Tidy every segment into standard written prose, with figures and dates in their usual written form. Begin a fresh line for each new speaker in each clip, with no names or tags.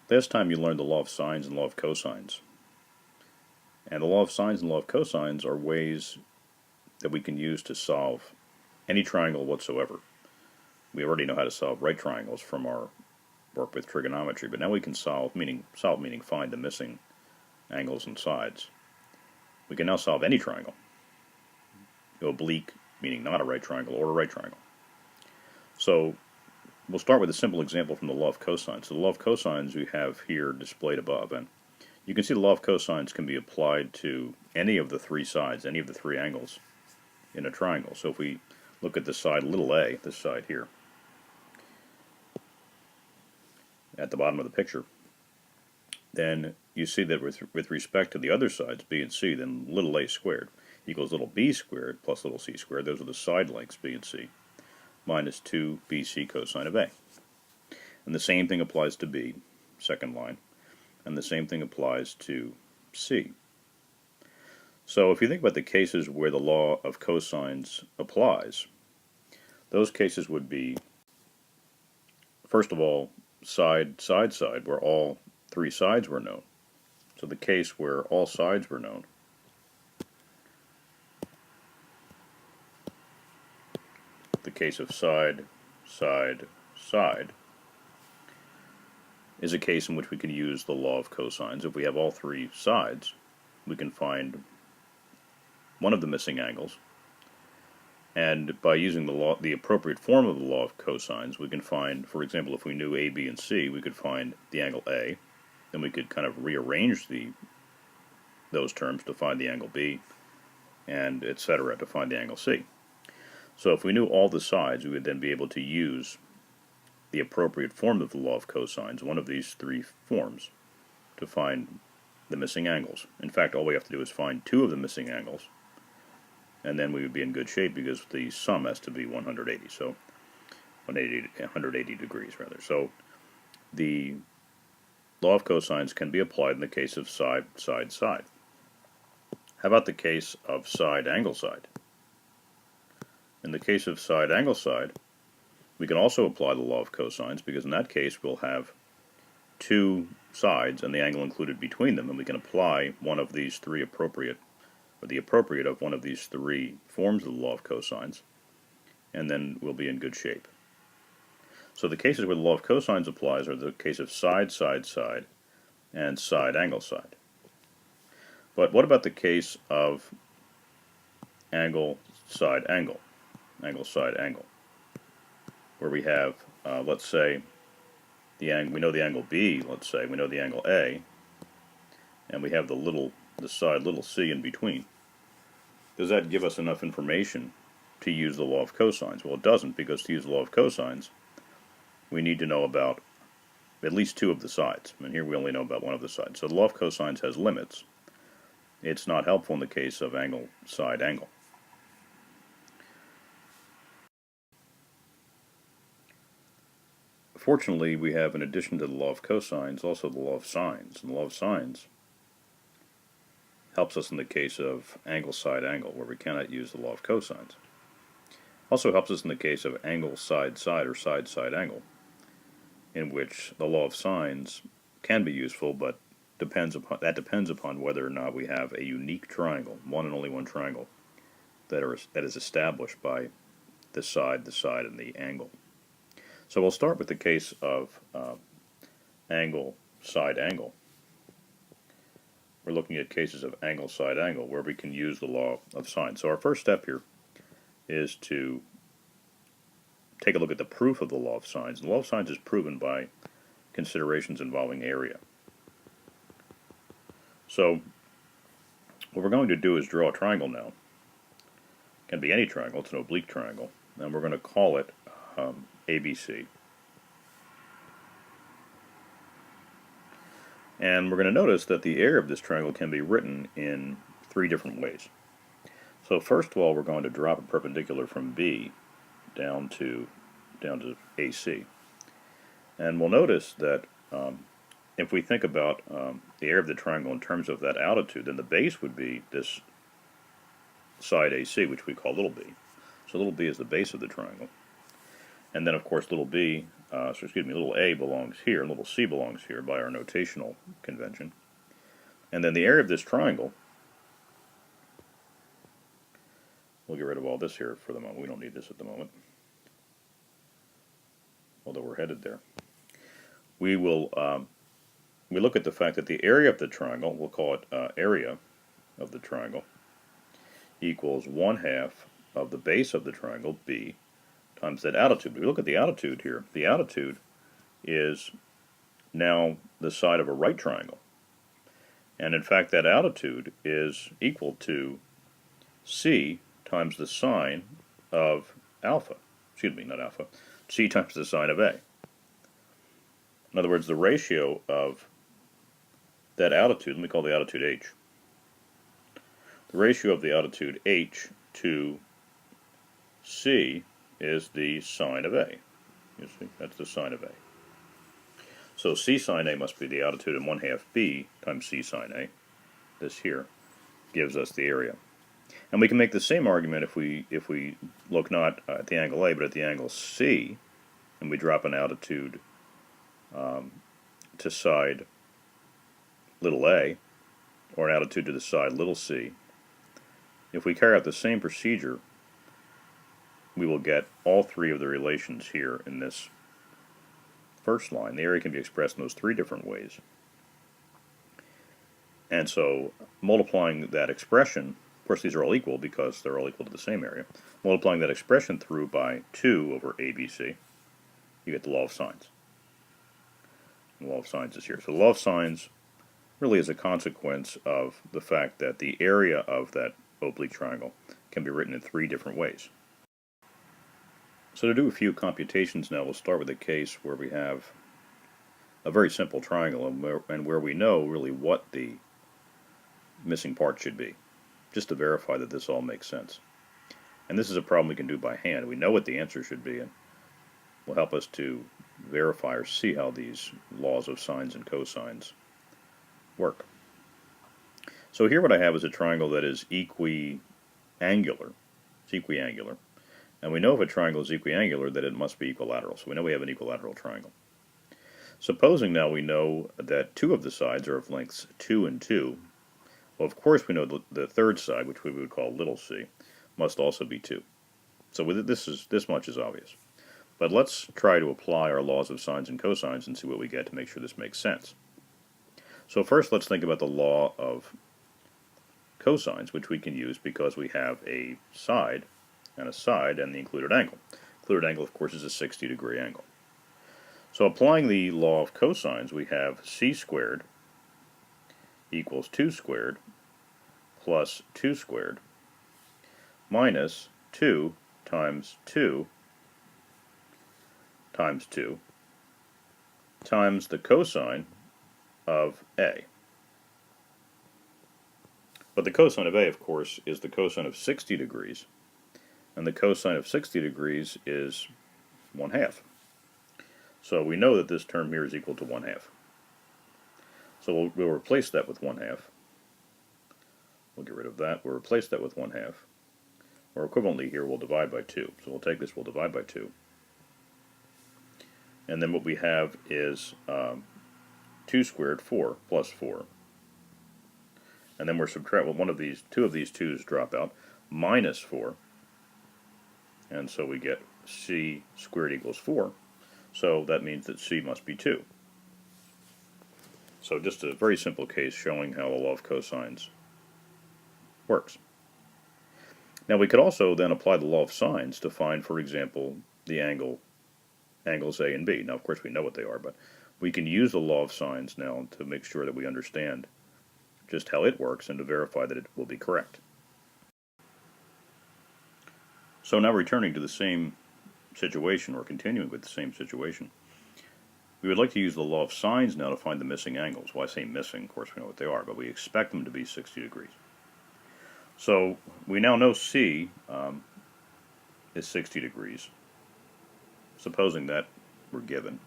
Last time you learned the law of sines and law of cosines. And the law of sines and law of cosines are ways that we can use to solve any triangle whatsoever. We already know how to solve right triangles from our work with trigonometry, but now we can solve meaning find the missing angles and sides. We can now solve any triangle. Oblique, meaning not a right triangle, or a right triangle. So we'll start with a simple example from the law of cosines. So the law of cosines we have here displayed above, and you can see the law of cosines can be applied to any of the three sides, any of the three angles in a triangle. So if we look at this side little a, this side here, at the bottom of the picture, then you see that with respect to the other sides, b and c, then little a squared equals little b squared plus little c squared. Those are the side lengths, b and c, minus 2bc cosine of a. And the same thing applies to b, second line, and the same thing applies to c. So if you think about the cases where the law of cosines applies, those cases would be, first of all, side, where all three sides were known. So the case where all sides were known. The case of side, side, side is a case in which we can use the law of cosines. If we have all three sides, we can find one of the missing angles, and by using the appropriate form of the law of cosines, we can find, for example, if we knew A, B, and C, we could find the angle A, then we could kind of rearrange those terms to find the angle B, and etc. to find the angle C. So if we knew all the sides, we would then be able to use the appropriate form of the law of cosines, one of these three forms, to find the missing angles. In fact, all we have to do is find two of the missing angles, and then we would be in good shape because the sum has to be 180, so 180 degrees rather. So the law of cosines can be applied in the case of side, side, side. How about the case of side, angle, side? In the case of side, angle, side, we can also apply the law of cosines, because in that case we'll have two sides and the angle included between them, and we can apply one of these three appropriate, or the appropriate of one of these three forms of the law of cosines, and then we'll be in good shape. So the cases where the law of cosines applies are the case of side, side, side, and side, angle, side. But what about the case of angle, side, angle, side, angle, where we have, let's say, we know the angle B, let's say, we know the angle A, and we have the side little c in between. Does that give us enough information to use the law of cosines? Well, it doesn't, because to use the law of cosines, we need to know about at least two of the sides, and here we only know about one of the sides. So the law of cosines has limits. It's not helpful in the case of angle, side, angle. Fortunately, we have, in addition to the law of cosines, also the law of sines. And the law of sines helps us in the case of angle, side, angle, where we cannot use the law of cosines. Also helps us in the case of angle, side, side, or side, side, angle, in which the law of sines can be useful, but that depends upon whether or not we have a unique triangle, one and only one triangle, that is established by the side, and the angle. So we'll start with the case of angle, side, angle. We're looking at cases of angle, side, angle, where we can use the law of sines. So our first step here is to take a look at the proof of the law of sines. The law of sines is proven by considerations involving area. So what we're going to do is draw a triangle now. It can be any triangle, it's an oblique triangle, and we're going to call it ABC. And we're going to notice that the area of this triangle can be written in three different ways. So first of all, we're going to drop a perpendicular from B down to AC. And we'll notice that if we think about the area of the triangle in terms of that altitude, then the base would be this side AC, which we call little b. So little b is the base of the triangle. And then, of course, little a belongs here, and little c belongs here by our notational convention. And then the area of this triangle, we'll get rid of all this here for the moment. We don't need this at the moment, although we're headed there. We look at the fact that the area of the triangle, we'll call it area of the triangle, equals 1/2 of the base of the triangle, b, times that altitude. We look at the altitude here. The altitude is now the side of a right triangle. And in fact, that altitude is equal to c times the sine of alpha. Excuse me, not alpha. C times the sine of a. In other words, the ratio of that altitude, let me call the altitude h. The ratio of the altitude h to c is the sine of a. You see, that's the sine of a. So c sine a must be the altitude, and 1/2 b times c sine a, this here, gives us the area. And we can make the same argument if we look not at the angle a, but at the angle c, and we drop an altitude to side little a, or an altitude to the side little c. If we carry out the same procedure, we will get all three of the relations here in this first line. The area can be expressed in those three different ways. And so multiplying that expression, of course these are all equal because they're all equal to the same area, multiplying that expression through by 2 over ABC, you get the law of sines. The law of sines is here. So the law of sines really is a consequence of the fact that the area of that oblique triangle can be written in three different ways. So to do a few computations now, we'll start with a case where we have a very simple triangle and where we know really what the missing part should be, just to verify that this all makes sense. And this is a problem we can do by hand. We know what the answer should be, and will help us to verify or see how these laws of sines and cosines work. So here what I have is a triangle that is equiangular. It's equiangular. And we know if a triangle is equiangular that it must be equilateral. So we know we have an equilateral triangle. Supposing now we know that two of the sides are of lengths 2 and 2, well, of course we know the third side, which we would call little c, must also be 2. So with this much is obvious. But let's try to apply our laws of sines and cosines and see what we get to make sure this makes sense. So first let's think about the law of cosines, which we can use because we have a side and the included angle. Included angle, of course, is a 60-degree angle. So applying the law of cosines, we have c squared equals 2 squared plus 2 squared minus 2 times 2 times 2 times the cosine of a. But the cosine of a, of course, is the cosine of 60 degrees, and the cosine of 60 degrees is 1/2. So we know that this term here is equal to 1/2. So we'll replace that with 1/2. We'll get rid of that. We'll replace that with 1/2. Or equivalently here, we'll divide by 2. So we'll take this, we'll divide by 2. And then what we have is 2 squared, 4, plus 4. And then we're subtracting, well, two of these 2's drop out, minus 4. And so we get c squared equals 4. So that means that c must be 2. So just a very simple case showing how the law of cosines works. Now we could also then apply the law of sines to find, for example, the angles A and B. Now of course we know what they are, but we can use the law of sines now to make sure that we understand just how it works and to verify that it will be correct. So now returning to the same situation, or continuing with the same situation, we would like to use the law of sines now to find the missing angles. Well, I say missing, of course we know what they are, but we expect them to be 60 degrees. So we now know C is 60 degrees, supposing that we're given.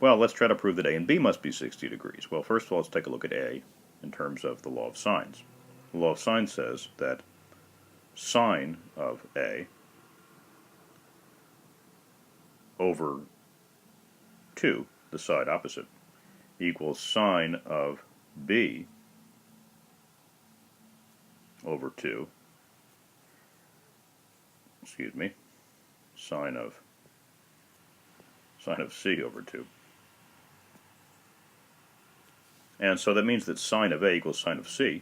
Well, let's try to prove that A and B must be 60 degrees. Well, first of all, let's take a look at A in terms of the law of sines. The law of sines says that sine of A over 2, the side opposite, equals sine of B over 2, sine of C over 2. And so that means that sine of A equals sine of C.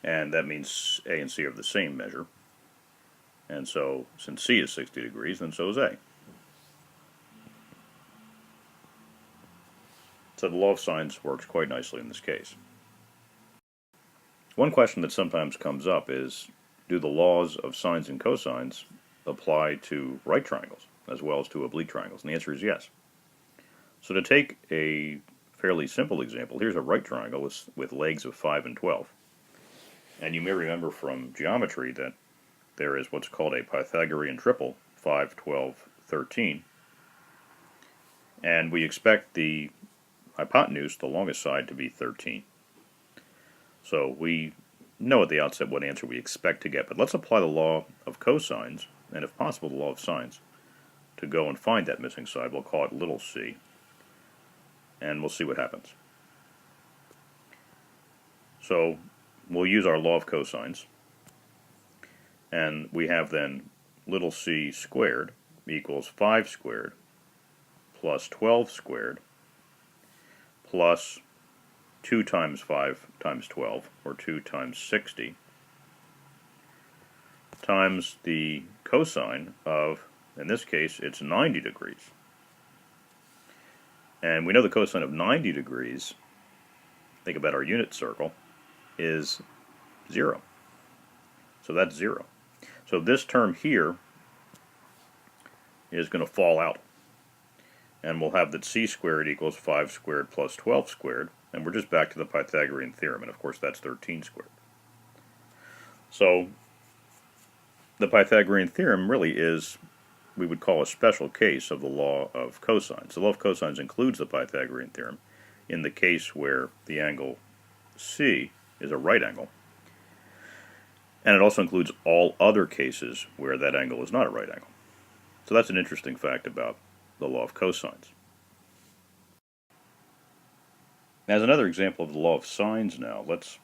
And that means A and C are the same measure. And so, since C is 60 degrees, then so is A. So the law of sines works quite nicely in this case. One question that sometimes comes up is, do the laws of sines and cosines apply to right triangles as well as to oblique triangles? And the answer is yes. So to take a fairly simple example, here's a right triangle with legs of 5 and 12. And you may remember from geometry that there is what's called a Pythagorean triple, 5, 12, 13. And we expect the hypotenuse, the longest side, to be 13. So we know at the outset what answer we expect to get, but let's apply the law of cosines, and if possible the law of sines, to go and find that missing side. We'll call it little c, and we'll see what happens. So we'll use our law of cosines, and we have then little c squared equals 5 squared plus 12 squared plus 2 times 5 times 12, or 2 times 60, times the cosine of, in this case, it's 90 degrees. And we know the cosine of 90 degrees, think about our unit circle, is 0. So that's 0. So this term here is going to fall out. And we'll have that c squared equals 5 squared plus 12 squared, and we're just back to the Pythagorean theorem, and of course that's 13 squared. So the Pythagorean theorem really is, we would call, a special case of the law of cosines. The law of cosines includes the Pythagorean theorem in the case where the angle C is a right angle, and it also includes all other cases where that angle is not a right angle. So that's an interesting fact about the law of cosines. As another example of the law of sines now, let's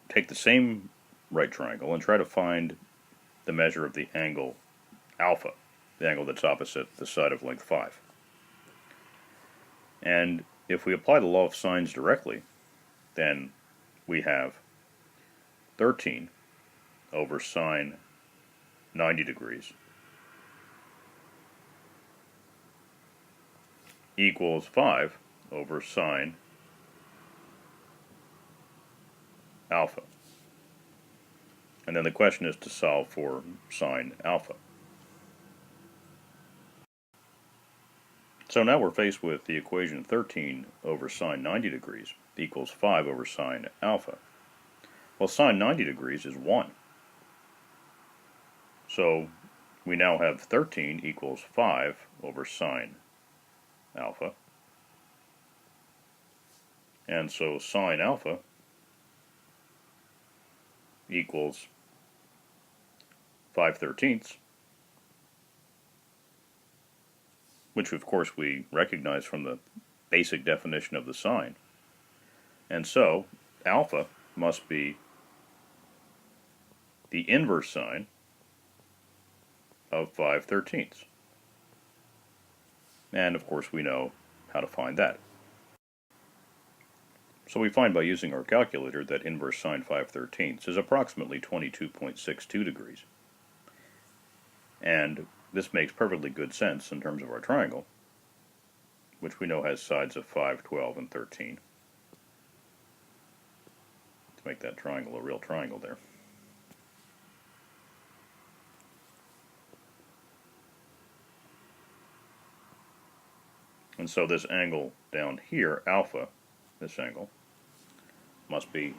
take the same right triangle and try to find the measure of the angle alpha, the angle that's opposite the side of length 5. And if we apply the law of sines directly, then we have 13 over sine 90 degrees equals 5 over sine alpha. And then the question is to solve for sine alpha. So now we're faced with the equation 13 over sine 90 degrees equals 5 over sine alpha. Well, sine 90 degrees is 1. So we now have 13 equals 5 over sine alpha. And so sine alpha equals 5/13, which of course we recognize from the basic definition of the sine. And so alpha must be the inverse sine of 5/13. And of course we know how to find that. So we find by using our calculator that inverse sine 5/13 is approximately 22.62 degrees. And this makes perfectly good sense in terms of our triangle, which we know has sides of 5, 12, and 13. To make that triangle a real triangle there. And so this angle down here, alpha, this angle, must be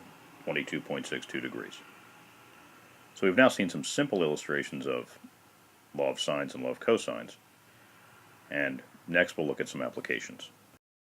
22.62 degrees. So we've now seen some simple illustrations of law of sines and law of cosines, and next we'll look at some applications.